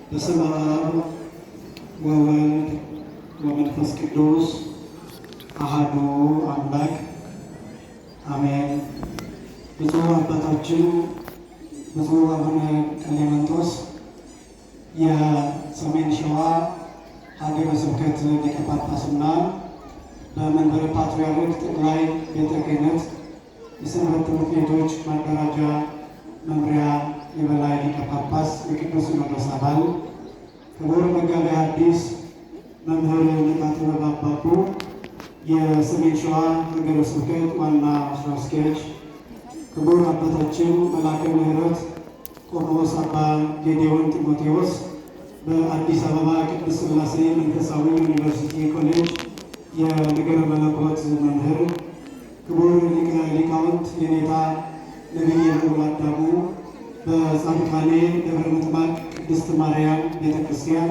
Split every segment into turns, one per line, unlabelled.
በስመ አብ ወወልድ ወመንፈስ ቅዱስ አሐዱ አምላክ አሜን። ብፁዕ አባታችን ብፁዕ አቡነ ቀሌምንጦስ የሰሜን ሸዋ ሀገረ ስብከት ሊቀ ጳጳስና በመንበረ ፓትርያርክ ጠቅላይ ቤተ ክህነት የሰንበት ትምህርት ቤቶች ማደራጃ መምሪያ የበላይ ሊቀ ጳጳስ የቅዱስ ሲኖዶስ አባል ክቡር መጋቤ ሐዲስ መምህር ንቃተ አባቡ የሰሜን ሸዋ ሀገረ ስብከት ዋና ስራ አስኪያጅ፣ ክቡር አባታችን መላከ ምሕረት ቆሞስ አባ ጌዴዎን ጢሞቴዎስ በአዲስ አበባ ቅድስት ሥላሴ መንፈሳዊ ዩኒቨርሲቲ ኮሌጅ የነገረ መለኮት መምህር፣ ክቡር ሊቀ ሊቃውንት የኔታ ነቢየ ልዑል አዳሙ በጻድቃኔ ደብረ ምጥማቅ ቅድስት ማርያም ቤተ ክርስቲያን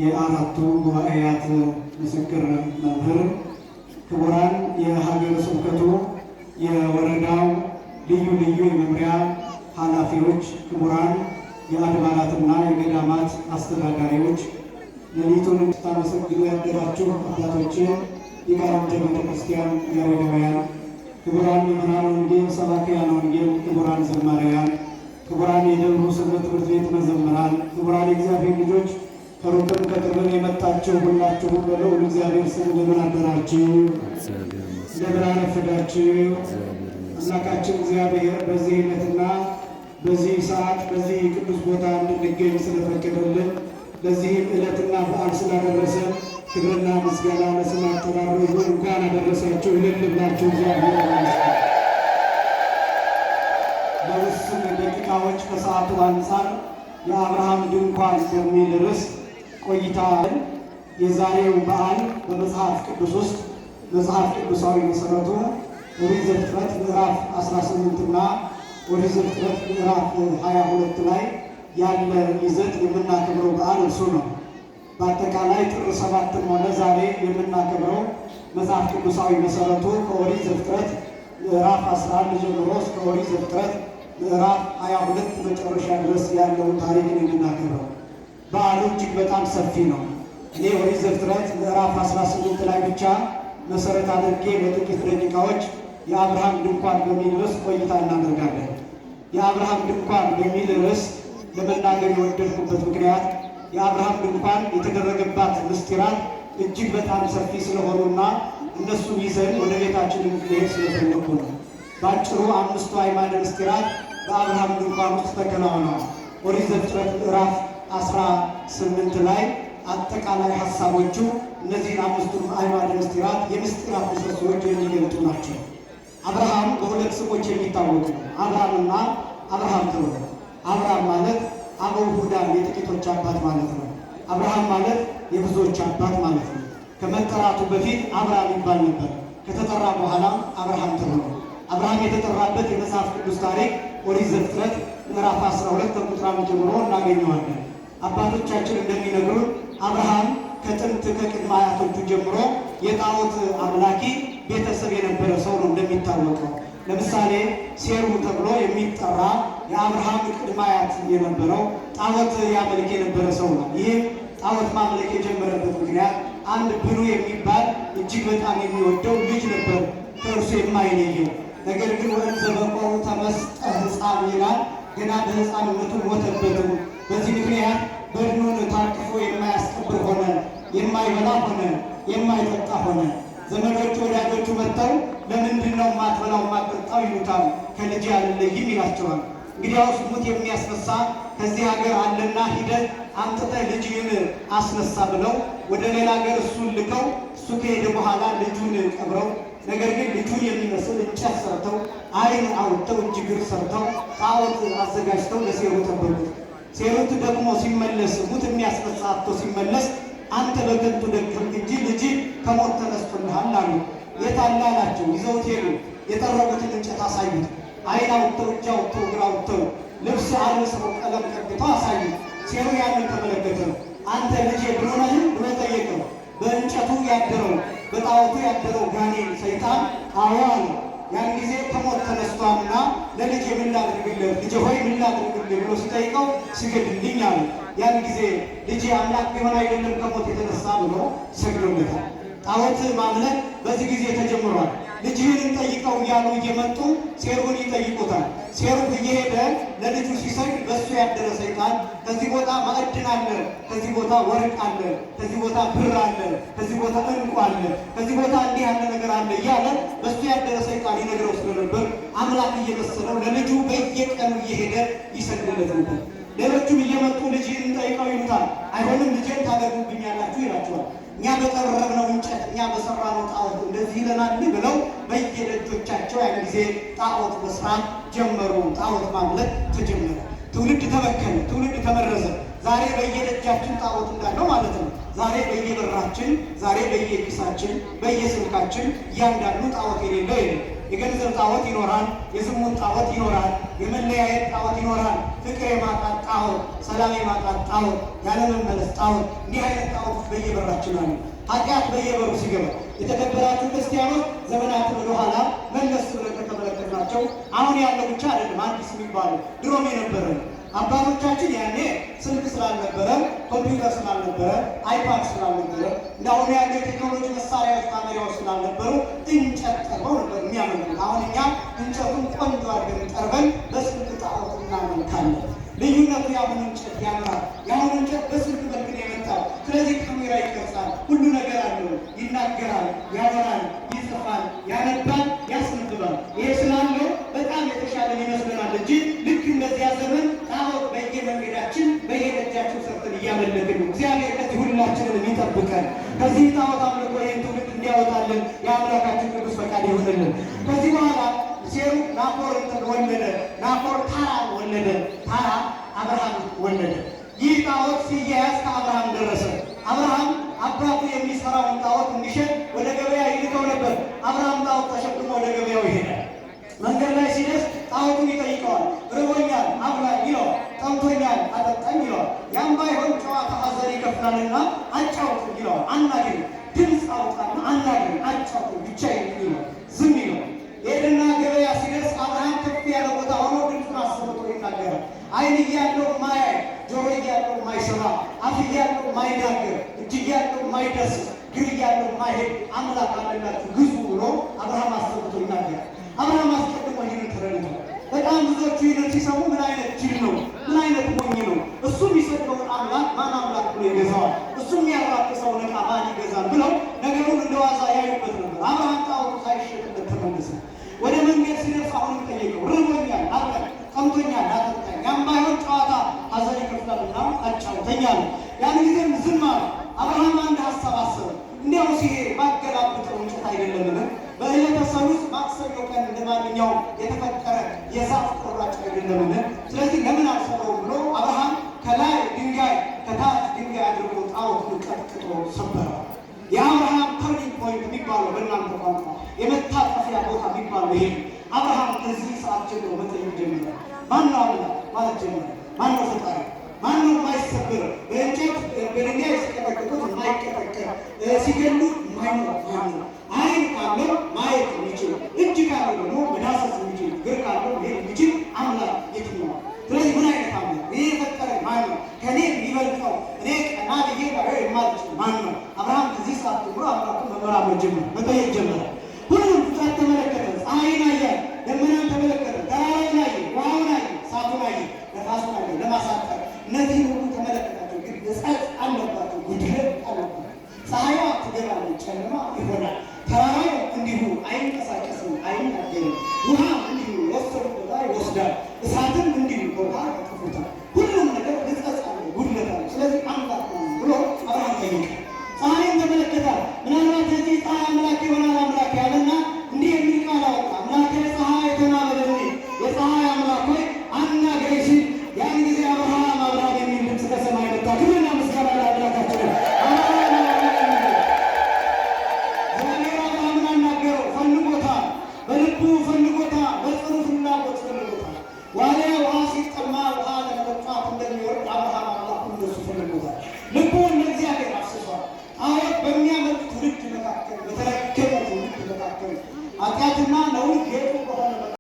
የአራቱ ጉባኤያት ምስክር መምህር፣ ክቡራን የሀገረ ስብከቱ የወረዳው ልዩ ልዩ የመምሪያ ኃላፊዎች፣ ክቡራን የአድባራትና የገዳማት አስተዳዳሪዎች፣ ሌሊቱን ስታመሰግኑ ያደራችሁ አባቶች፣ ሊቃውንተ ቤተ ክርስቲያን ያሬዳውያን፣ ክቡራን መምህራነ ወንጌል፣ ሰባክያነ ወንጌል፣ ክቡራን ዘማሪያን፣ ክቡራን የደብሩ ሰንበት ትምህርት ቤት መዘምራን፣ ክቡራን የእግዚአብሔር ልጆች ከሩቅም ከቅርብም የመጣችሁ ሁላችሁም በልዑል እግዚአብሔር ስም እንደምን አደራችሁ? እንደምን አረፈዳችሁ? አምላካችን እግዚአብሔር በዚህ ዕለትና በዚህ ሰዓት በዚህ ቅዱስ ቦታ እንድንገኝ ስለፈቀደልን ለዚህም ዕለትና በዓል ስላደረሰን ክብርና ምስጋና ለስም አጠራሩ ይሁን። እንኳን አደረሳችሁ እልል ብላችሁ እግዚአብሔር ይመስገን። በውስን ደቂቃዎች ከሰዓቱ አንጻር የአብርሃም ድንኳን በሚል ርዕስ ቆይታ የዛሬው በዓል በመጽሐፍ ቅዱስ ውስጥ መጽሐፍ ቅዱሳዊ መሠረቱ ኦሪት ዘፍጥረት ምዕራፍ 18 እና ኦሪት ዘፍጥረት ምዕራፍ 22 ላይ ያለ ይዘት የምናከብረው በዓል እርሱ ነው። በአጠቃላይ ጥር 7 ሆነ ዛሬ የምናከብረው መጽሐፍ ቅዱሳዊ መሠረቱ ከኦሪት ዘፍጥረት ምዕራፍ 11 ጀምሮ እስከ ኦሪት ዘፍጥረት ምዕራፍ 22 መጨረሻ ድረስ ያለውን ታሪክን የምናከብረው በዓሉ እጅግ በጣም ሰፊ ነው። እኔ ኦሪት ዘፍጥረት ምዕራፍ 18 ላይ ብቻ መሰረት አድርጌ በጥቂት ደቂቃዎች የአብርሃም ድንኳን በሚል ርዕስ ቆይታ እናደርጋለን። የአብርሃም ድንኳን በሚል ርዕስ ለመናገር የወደድኩበት ምክንያት የአብርሃም ድንኳን የተደረገባት ምስጢራት እጅግ በጣም ሰፊ ስለሆኑና እነሱን ይዘን ወደ ቤታችን እንድንሄድ ስለፈለኩ ነው። በአጭሩ አምስቱ አዕማደ ምስጢራት በአብርሃም ድንኳን ውስጥ ተከናውነዋል። ኦሪት ዘፍጥረት ምዕራፍ 18 ላይ አጠቃላይ ሀሳቦቹ እነዚህን አምስቱን አዕማደ ምስጢራት የምስጢራት ምሰሶዎች የሚገልጡ ናቸው። አብርሃም በሁለት ስሞች የሚታወቅ ነው። አብርሃምና አብርሃም ተብሎ አብርሃም ማለት አበው ሁዳን የጥቂቶች አባት ማለት ነው። አብርሃም ማለት የብዙዎች አባት ማለት ነው። ከመጠራቱ በፊት አብርሃም ይባል ነበር። ከተጠራ በኋላ አብርሃም ተብሎ አብርሃም የተጠራበት የመጽሐፍ ቅዱስ ታሪክ ኦሪት ዘፍጥረት ምዕራፍ 12 ከቁጥር 1 ጀምሮ እናገኘዋለን። አባቶቻችን እንደሚነግሩን አብርሃም ከጥንት ከቅድመ አያቶቹ ጀምሮ የጣዖት አምላኪ ቤተሰብ የነበረ ሰው ነው። እንደሚታወቀው ለምሳሌ ሴሩ ተብሎ የሚጠራ የአብርሃም ቅድመ አያት የነበረው ጣዖት ያመልክ የነበረ ሰው ነው። ይህም ጣዖት ማምለክ የጀመረበት ምክንያት አንድ ብሉ የሚባል እጅግ በጣም የሚወደው ልጅ ነበር ከእርሱ የማይለየው። ነገር ግን ወእንዘ በቆሙ ተመስጠ ሕፃን ይላል። ገና በሕፃንነቱ ሞተበትም። በዚህ ምክንያት በድኑን ታቅፎ የማያስቀብር ሆነ፣ የማይበላ ሆነ፣ የማይጠጣ ሆነ። ዘመዶቹ ወዳጆቹ መጥተው ለምንድን ነው የማትበላው የማትጠጣው ይሉታል። ከልጅ አልለይም ይላቸዋል። እንግዲያውስ ሙት የሚያስነሳ ከዚህ ሀገር አለና ሂደህ አምጥተህ ልጅህን አስነሳ ብለው ወደ ሌላ ሀገር እሱን ልከው እሱ ከሄደ በኋላ ልጁን ቀብረው፣ ነገር ግን ልጁን የሚመስል እንጨት ሰርተው ዓይን አውጥተው እጅግር ሰርተው ጣዖት አዘጋጅተው ለሴሩ ጠበቁት። ሴሩት ደግሞ ሲመለስ ሙት የሚያስነሳ አጥቶ ሲመለስ አንተ በከንቱ ደከምክ እንጂ ልጅ ከሞት ተነስቶልሃል አሉ። የት አለ አላቸው። ይዘውት ሄዱ። የጠረቡትን እንጨት አሳዩት። ዓይን አውጥተው እጅ አውጥተው እግር አውጥተው ልብስ አልብሰው ቀለም ቀብተው አሳዩት። ሴሩ ያንን ተመለከተ። አንተ ልጄ ብሎ ነህ ብሎ ጠየቀው። በእንጨቱ ያደረው በጣዖቱ ያደረው ጋኔን ሰይጣን አዎ አለ። ያን ጊዜ ከሞት ተነስቷልና ለልጄ ምን ላድርግልህ ልጄ ሆይ ምን ላድርግልህ ብሎ ሲጠይቀው ስገድልኝ አለ። ያን ጊዜ ልጅ አምላክ ቢሆን አይደለም ከሞት የተነሳ ብሎ ሰግዶለታል። ጣዖት ማምለክ በዚህ ጊዜ ተጀምሯል። ልጅህን እንጠይቀው እያሉ እየመጡ ሴሩን ይጠይቁታል። ሴሩ እየሄደ ለልጁ ሲሰግድ በእሱ ያደረ ሰይጣን ከዚህ ቦታ ማዕድን አለ፣ ከዚህ ቦታ ወርቅ አለ፣ ከዚህ ቦታ ብር አለ፣ ከዚህ ቦታ ዕንቁ አለ፣ ከዚህ ቦታ እንዲህ ያለ ነገር አለ እያለ በእሱ ያደረ ሰይጣን ይነግረው ስለነበር አምላክ እየመሰለው ለልጁ በየቀኑ እየሄደ ይሰግድለት ነበር። ሌሎቹም እየመጡ ልጅህን እንጠይቀው ይሉታል። አይሆንም ልጄን ታገቡብኛላችሁ ይላቸዋል። እኛ በጠረብነው እንጨት እኛ በሰራነው ጣዖት እንደዚህ ይለናል ብለው በየደጆቻቸው ያን ጊዜ ጣዖት መስራት ጀመሩ። ጣዖት ማምለክ ተጀመረ። ትውልድ ተበከለ፣ ትውልድ ተመረዘ። ዛሬ በየደጃችን ጣዖት እንዳለው ማለት ነው። ዛሬ በየበራችን፣ ዛሬ በየኪሳችን፣ በየስልካችን እያንዳንዱ ጣዖት የሌለው የለም። የገንዘብ ጣዖት ይኖራል፣ የዝሙት ጣዖት ይኖራል፣ የመለያየት ጣዖት ይኖራል፣ ፍቅር የማጣት ጣዖት፣ ሰላም የማጣት ጣዖት፣ ያለመመለስ ጣዖት፣ እንዲህ አይነት ጣዖቶች በየበራችን አሉ። ኃጢአት በየበሩ ሲገባ የተከበራችሁ ክርስቲያኖች ዘመናትን ወደኋላ መለስ ብለን ከተመለከትናቸው አሁን ያለው ብቻ አይደለም አዲስ የሚባለው ድሮም የነበረ ነው። አባቶቻችን ያኔ ስልክ ስላልነበረ፣ ኮምፒውተር ስላልነበረ፣ አይፓድ ስላልነበረ፣ እንዳሁኑ ያለ የቴክኖሎጂ መሳሪያዎች ካሜራዎች ስላልነበሩ እንጨት ጠርበው ነበር የሚያመልኩት። አሁን እኛ እንጨቱን ቆንጆ አድርገን ጠርበን በስልክ ጣዖት እናመልካለን። ልዩነቱ የአሁኑ እንጨት ያምራል። የአሁኑ እንጨት በስልክ መልክ ነው የመጣው። ስለዚህ ካሜራ ይቀርጻል፣ ሁሉ ነገር አለው፣ ይናገራል፣ ያወራል፣ ይጽፋል፣ ያነባል፣ ያስነብባል። ይሄ ስላለው በጣም የተሻለ ይመስለናል እንጂ ልክ እንደዚያ ዘመን ጣዖት በየመንገዳችን በየደጃችን ሰርተን እያመለክን ነው። እግዚአብሔር ከዚህ ሁላችንን ይጠብቀን። ከዚህ ጣዖት አምልኮ ይህን ትውልድ እንዲያወጣልን የአምላካችን ቅዱስ ፈቃድ ይሆንልን። ከዚህ በኋላ ሴሩ ናኮርን ወለደ። ናኮር ታራን ወለደ። ታራ አብርሃም ወለደ። ይህ ጣዖት ሲያያዝ ከአብርሃም ደረሰ። አብርሃም አባቱ የሚሰራውን ጣዖት እንዲሸጥ ወደ ገበያ ይልከው ነበር። አብርሃም ጣዖት ተሸክሞ ወደ ገበያው ይሄዳል። መንገድ ላይ ሲደርስ ጣዖቱን ይጠይቀዋል። ርቦኛል አብላኝ ይለዋል። ጠምቶኛል አጠጣኝ ይለዋል። ያም ባይሆን ጨዋታ ሐዘን ይከፍላልና አጫውት ይለዋል። አናግረኝ፣ ድምፅ አውጣና አናግረኝ፣ አጫውት ብቻ ይለዋል። ዝም ይለዋል። ሄድና ገበያ ሲደርስ አብርሃም ከፍ ያለ ቦታ ሆኖ ድምፁን አሰምቶ ይናገራል። ዓይን እያለው ማያይ፣ ጆሮ እያለው ማይሰማ፣ አፍ እያለው ማይናገር፣ እጅ እያለው ማይዳስስ፣ እግር እያለው ማይሄድ አምላክ አለላችሁ ግዙ ብሎ አብርሃም አሰምቶ ይናገራል። አብርሃም አስቀድሞ ይህንን ተረድቷል። በጣም ብዙዎቹ ይህንን ሲሰሙ ምን አይነት ጅል ነው፣ ምን አይነት ሞኝ ነው፣ እሱ የሚሰጠውን አምላክ ማን አምላክ ብሎ ይገዛዋል፣ እሱ የሚያራቅሰውን ዕቃ ማን ይገዛል ብለው ነገሩን እንደዋዛ ያዩበት ነበር። አብርሃም ጣዖቱ ሳይሸጥለት ተመለሰ። ወደ መንገድ ሲደርስ አሁንም ጠየቀው። ርቦኛል አብላኝ፣ ጠምቶኛል አጠጣኝ፣ ያም ባይሆን ጨዋታ ሐዘን ይከፍላልና አጫውተኝ አለ። ያን ጊዜም ዝም አለ። አብርሃም አንድ ሀሳብ አሰበ። እንዲያው ሲሄድ ባገላብጠው እንጨት አይደለምን? በዕለተ ሰሉስ ማክሰኞ ቀን እንደማንኛውም የተፈጠረ የዛፍ ቁራጭ አይደለምን? ስለዚህ ለምን አልሰራውም ብሎ አብርሃም ከላይ ድንጋይ ከታች ድንጋይ አድርጎ ጣዖቱን ቀጥቅጦ ሰበረው። የአብርሃም ተርኒንግ ፖይንት የሚባለው በእናንተ ቋንቋ የመታጠፊያ ቦታ የሚባለው ይሄ። አብርሃም ከዚህ ሰዓት ጀምሮ መጠየቅ ጀመረ። ማነው አምላክ ማለት ጀመረ። ማነው ፈጣሪ? ማነው የማይሰብር? በእንጨት በድንጋይ ሲቀጠቅጡት የማይቀጠቀጥ ሲገሉት የማይሞት ማነው? ዓይን ካለው ማየት የሚችል፣ እጅ ካለው ደግሞ መዳሰስ የሚችል፣ እግር